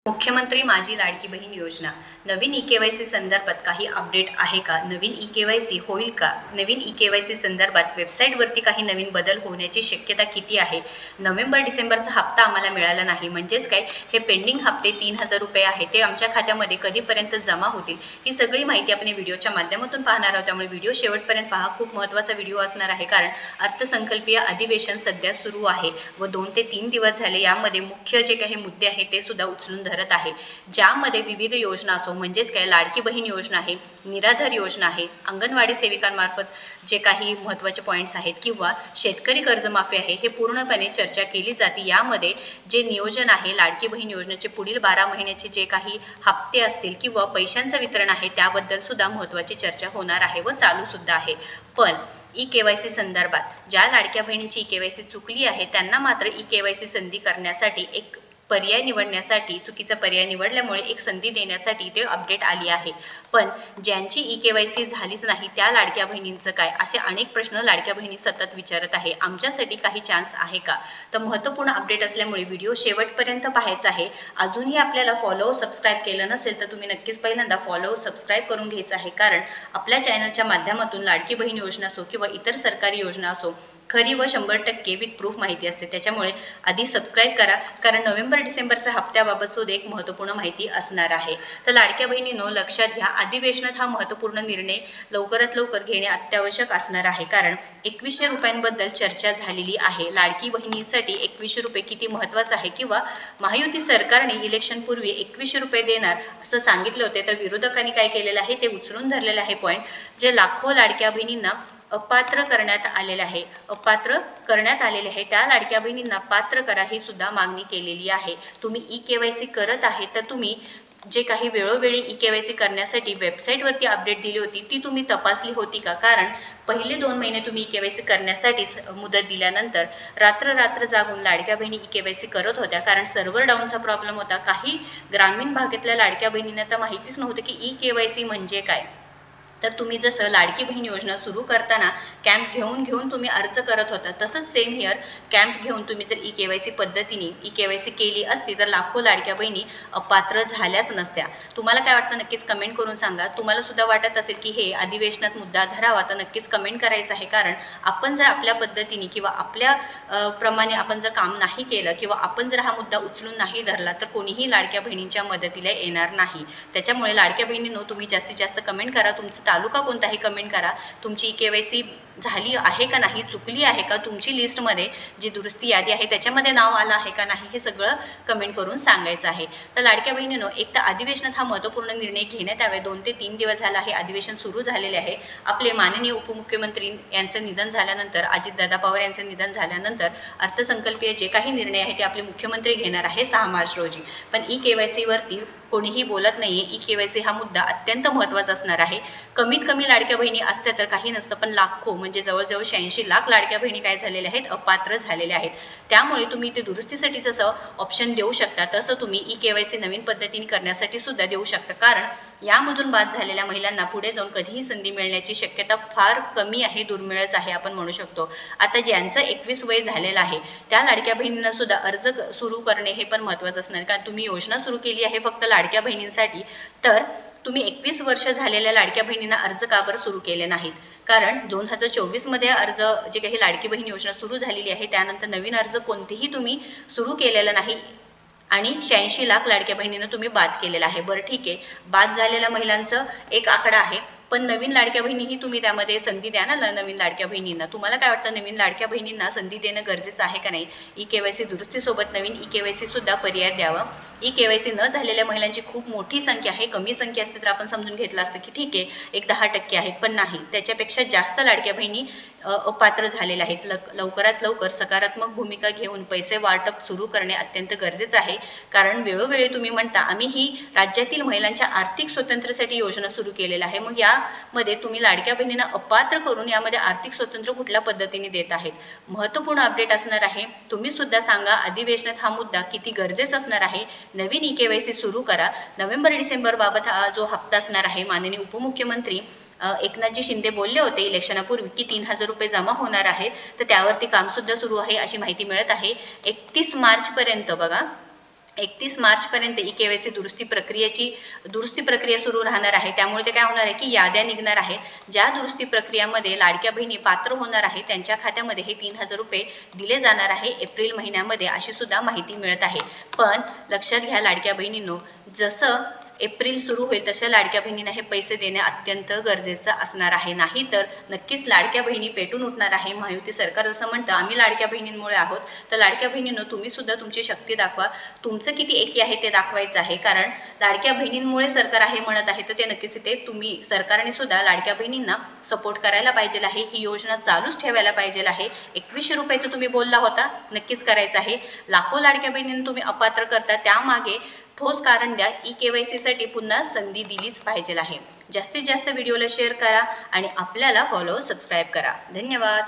मुख्यमंत्री माझी लाडकी बहीण योजना नवीन ई-के-वाय-सी संदर्भात काही अपडेट आहे का? नवीन ई-के-वाय-सी होईल का? नवीन ई-के-वाय-सी संदर्भात वेबसाईटवरती काही नवीन बदल होण्याची शक्यता किती आहे? नोव्हेंबर-डिसेंबरचा हप्ता आम्हाला मिळाला नाही, म्हणजेच काय, हे पेंडिंग हप्ते 3,000 रुपये आहे ते आमच्या खात्यामध्ये कधीपर्यंत जमा होतील, ही सगळी माहिती आपण व्हिडिओच्या माध्यमातून पाहणार आहोत. त्यामुळे व्हिडिओ शेवटपर्यंत पहा. खूप महत्त्वाचा व्हिडिओ असणार आहे, कारण अर्थसंकल्पीय अधिवेशन सध्या सुरू आहे व 2 ते 3 दिवस झाले. यामध्ये मुख्य जे काही मुद्दे आहेत ते सुद्धा उचलून धरत आहे, ज्यामध्ये विविध योजना असो, म्हणजेच काय, लाडकी बहीण योजना आहे, निराधार योजना आहे, अंगणवाडी सेविकांमार्फत जे काही महत्त्वाचे पॉईंट्स आहेत, किंवा शेतकरी कर्जमाफी आहे, हे पूर्णपणे चर्चा केली जाते. यामध्ये जे नियोजन आहे लाडकी बहीण योजनेचे पुढील 12 महिन्याचे जे काही हप्ते असतील किंवा पैशांचं वितरण आहे त्याबद्दल सुद्धा महत्त्वाची चर्चा होणार आहे व चालू सुद्धा आहे. पण ई-के-वाय-सी संदर्भात ज्या लाडक्या बहिणींची ई-के-वाय-सी चुकली आहे त्यांना मात्र ई-के-वाय-सी संधी करण्यासाठी एक पर्याय निवडण्यासाठी, चुकीचा पर्याय निवडल्यामुळे एक संधी देण्यासाठी ते अपडेट आली आहे. पण ज्यांची ई-के-वाय-सी झालीच नाही त्या लाडक्या बहिणींचं काय, असे अनेक प्रश्न लाडक्या बहिणी सतत विचारत आहे. आमच्यासाठी काही चान्स आहे का? तर महत्त्वपूर्ण अपडेट असल्यामुळे व्हिडिओ शेवटपर्यंत पाहायचा आहे. अजूनही आपल्याला फॉलो सबस्क्राईब केलं नसेल तर तुम्ही नक्कीच पहिल्यांदा फॉलो सबस्क्राईब करून घ्यायचं आहे, कारण आपल्या चॅनलच्या माध्यमातून लाडकी बहीण योजना असो किंवा इतर सरकारी योजना असो, खरी व 100% विथ प्रूफ माहिती असते. त्याच्यामुळे आधी सबस्क्राईब करा, कारण नोव्हेंबर-डिसेंबरच्या हप्त्याबाबत सुद्धा एक महत्त्वपूर्ण माहिती असणार आहे. तर लाडक्या बहिणींनो, लक्षात घ्या, अधिवेशनात हा महत्त्वपूर्ण निर्णय लवकरात लवकर घेणे अत्यावश्यक असणार आहे, कारण 2100 रुपयांबद्दल चर्चा झालेली आहे. लाडकी बहिणींसाठी 2100 रुपये किती महत्त्वाचं आहे, किंवा महायुती सरकारने इलेक्शनपूर्वी 2100 रुपये देणार असं सांगितले होते, तर विरोधकांनी काय केलेलं आहे ते उचलून धरलेलं आहे पॉईंट, जे लाखो लाडक्या बहिणींना अपात्र करण्यात आलेले आहे. त्या लाडक्या बहिणींना पात्र करा ही सुद्धा मागणी केलेली आहे. तुम्ही ई-के-वाय-सी करत आहे तर तुम्ही जे काही वेळोवेळी ई-के-वाय-सी करण्यासाठी वेबसाईटवरती अपडेट दिली होती ती तुम्ही तपासली होती का? कारण पहिले 2 महिने तुम्ही ई-के-वाय-सी करण्यासाठी मुदत दिल्यानंतर रात्र जागून लाडक्या बहिणी ई-के-वाय-सी करत होत्या, कारण सर्व्हर डाऊनचा प्रॉब्लेम होता. काही ग्रामीण भागातल्या लाडक्या बहिणींना तर माहितीच नव्हतं की ई-के-वाय-सी म्हणजे काय. तर तुम्ही जसं लाडकी बहीण योजना सुरू करताना कॅम्प घेऊन तुम्ही अर्ज करत होता, तसंच सेम हिअर कॅम्प घेऊन तुम्ही जर ई-के-वाय-सी पद्धतीने ई-के-वाय-सी केली असती तर लाखो लाडक्या बहिणी अपात्र झाल्याच नसत्या. तुम्हाला काय वाटतं नक्कीच कमेंट करून सांगा. तुम्हाला सुद्धा वाटत असेल की हे अधिवेशनात मुद्दा धरावा तर नक्कीच कमेंट करायचं आहे, कारण आपण जर आपल्या पद्धतीने किंवा आपल्या प्रमाणे आपण जर काम नाही केलं किंवा आपण जर हा मुद्दा उचलून नाही धरला तर कोणीही लाडक्या बहिणींच्या मदतीला येणार नाही. त्याच्यामुळे लाडक्या बहिणींनो, तुम्ही जास्तीत जास्त कमेंट करा. तुमचं तालुका कोणताही कमेंट करा. तुमची ई-के-वाय-सी झाली आहे का नाही, चुकली आहे का, तुमची लिस्टमध्ये जी दुरुस्ती यादी आहे त्याच्यामध्ये नाव आलं आहे का नाही, हे सगळं कमेंट करून सांगायचं आहे. तर लाडक्या बहिणींनो, एक तर अधिवेशनात हा महत्त्वपूर्ण निर्णय घेण्यात यावे. 2 ते 3 दिवस झाला हे अधिवेशन सुरू झालेले आहे. आपले माननीय उपमुख्यमंत्री यांचं निधन झाल्यानंतर, अजितदादा पवार यांचं निधन झाल्यानंतर अर्थसंकल्पीय जे काही निर्णय आहे ते आपले मुख्यमंत्री घेणार आहे 6 मार्च रोजी. पण ई-के-वाय-सी वरती कोणीही बोलत नाहीये. ई-के-वाय-सी हा मुद्दा अत्यंत महत्त्वाचा असणार आहे. कमीत कमी लाडक्या बहिणी असत्या तर काही नसतं, पण लाखो, म्हणजे जवळजवळ 86 लाख लाडक्या बहिणी काय झालेल्या आहेत, अपात्र झालेल्या आहेत. त्यामुळे तुम्ही ते दुरुस्तीसाठी जसं ऑप्शन देऊ शकता तसं तुम्ही ई-के-वाय-सी नवीन पद्धतीने करण्यासाठी सुद्धा देऊ शकता, कारण यामधून बाद झालेल्या महिलांना पुढे जाऊन कधीही संधी मिळण्याची शक्यता फार कमी आहे, दुर्मिळच आहे आपण म्हणू शकतो. आता ज्यांचं 21 वय झालेलं आहे त्या लाडक्या बहिणींना सुद्धा अर्ज सुरू करणे हे पण महत्त्वाचं असणार, कारण तुम्ही योजना सुरू केली आहे फक्त लाडक्या बहिणींसाठी, तर तुम्ही 21 वर्ष झालेल्या लाडक्या बहिणींना अर्ज का बरं सुरू केले नाहीत? कारण 2024 मध्ये अर्ज जे काही लाडकी बहीण योजना सुरू झालेली आहे त्यानंतर नवीन अर्ज कोणतेही तुम्ही सुरू केलेलं नाही आणि 86 लाख लाडक्या बहिणींना तुम्ही बाद केलेला आहे. बरं ठीक आहे, बाद झालेल्या महिलांचं एक आकडा आहे, पण नवीन लाडक्या बहिणीही तुम्ही त्यामध्ये संधी द्या ना नवीन लाडक्या बहिणींना. तुम्हाला काय वाटतं, नवीन लाडक्या बहिणींना संधी देणं गरजेचं आहे का नाही? ई-के-वाय-सी दुरुस्तीसोबत नवीन ई-के-वाय-सी सुद्धा पर्याय द्यावा. ई-के-वाय-सी न झालेल्या महिलांची खूप मोठी संख्या आहे. कमी संख्या असते तर आपण समजून घेतलं असतं की ठीक आहे, एक 10% आहेत, पण नाही, त्याच्यापेक्षा जास्त लाडक्या बहिणी अपात्र झालेल्या आहेत. लवकरात लवकर सकारात्मक भूमिका घेऊन पैसे वाटप सुरू करणे अत्यंत गरजेचं आहे, कारण वेळोवेळी तुम्ही म्हणता आम्ही ही राज्यातील महिलांच्या आर्थिक स्वातंत्र्यासाठी योजना सुरू केलेली आहे. मग यामध्ये तुम्ही लाडक्या बहिणींना अपात्र करून यामध्ये आर्थिक स्वातंत्र्य कुठल्या पद्धतीने देत आहेत? महत्त्वपूर्ण अपडेट असणार आहे. तुम्ही सुद्धा सांगा अधिवेशनात हा मुद्दा किती गरजेचा असणार आहे. नवीन ई-के-वाय-सी सुरू करा. नोव्हेंबर-डिसेंबर बाबत हा जो हप्ता असणार आहे, माननीय उपमुख्यमंत्री एकनाथजी शिंदे बोलले होते इलेक्शनापूर्वी की 3,000 रुपये जमा होणार आहेत, तर त्यावरती काम सुद्धा सुरू आहे अशी माहिती मिळत आहे. 31 मार्च पर्यंत बघा, 31 मार्चपर्यंत ई-के-वाय-सी दुरुस्ती प्रक्रिया सुरू राहणार आहे. त्यामुळे ते काय होणार आहे की याद्या निघणार आहेत. ज्या दुरुस्ती प्रक्रियामध्ये लाडक्या बहिणी पात्र होणार आहे त्यांच्या खात्यामध्ये हे 3,000 रुपये दिले जाणार आहे एप्रिल महिन्यामध्ये, अशी सुद्धा माहिती मिळत आहे. पण लक्षात घ्या लाडक्या बहिणींनो, जसं एप्रिल सुरू होईल तशा लाडक्या बहिणींना हे पैसे देणे अत्यंत गरजेचं असणार आहे. नाही तर नक्कीच लाडक्या बहिणी पेटून उठणार आहे. महायुती सरकार जसं म्हणतं आम्ही लाडक्या बहिणींमुळे आहोत, तर लाडक्या बहिणींनो तुम्ही सुद्धा तुमची शक्ती दाखवा. तुमचं किती एकी आहे ते दाखवायचं आहे. कारण लाडक्या बहिणींमुळे सरकार आहे म्हणत आहे, तर ते नक्कीच ते तुम्ही सरकारने सुद्धा लाडक्या बहिणींना सपोर्ट करायला पाहिजे आहे. ही योजना चालूच ठेवायला पाहिजे आहे. 2100 रुपयाचं तुम्ही बोलला होता, नक्कीच करायचं आहे. लाखो लाडक्या बहिणींना तुम्ही अपात्र करता, त्यामागे ठोस कारण द्या. ई-के-वाय-सी साठी पुन्हा संधी दिलीच पाहिजे आहे. जास्तीत जास्त व्हिडिओला शेअर करा आणि आपल्याला सबस्क्राईब करा. धन्यवाद.